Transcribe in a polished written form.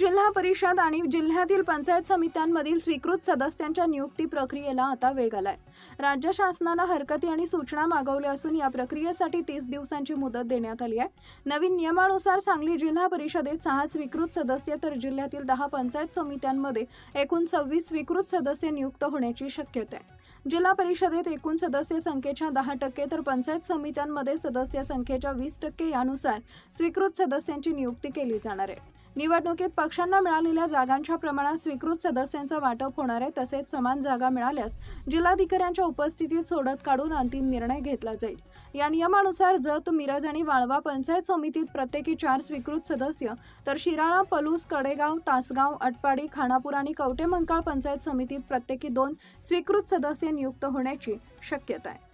जिल्हा परिषद आणि जिल्ह्यातील पंचायत समित्यांमधील स्वीकृत सदस्यांच्या नियुक्ती प्रक्रियेला आता वेग आलाय। राज्य शासनाने हरकती आणि सूचना मागवल्या असून या प्रक्रियेसाठी 30 दिवसांची मुदत देण्यात आली आहे। नवीन नियमानुसार सांगली जिल्हा परिषदेत 6 स्वीकृत सदस्य तर जिल्ह्यातील 10 पंचायत समित्यांमध्ये एकूण 26 स्वीकृत सदस्य नियुक्त होण्याची शक्यता आहे। जिल्हा परिषदेत एकूण सदस्य संख्येच्या 10% तर पंचायत समित्यांमध्ये सदस्य संख्येच्या 20% यानुसार स्वीकृत सदस्यांची नियुक्ती केली जाणार आहे। निवडणुकीत पक्षांना मिळालेल्या जागांच्या प्रमाणात स्वीकृत सदस्यांचं वाटप होणार आहे। तसेच समान जागा मिळाल्यास जिल्हाधिकाऱ्यांच्या उपस्थितीत सोडत काढून अंतिम निर्णय घेतला जाईल। या नियमानुसार जत, मिरज आणि वाळवा पंचायत समितीत प्रत्येकी 4 स्वीकृत सदस्य तर शिराळा, पलूस, कडेगाव, तासगाव, अटपाडी, खानापूर आणि कवठेमंकाळ पंचायत समितीत प्रत्येकी 2 स्वीकृत सदस्य नियुक्त होण्याची शक्यता आहे।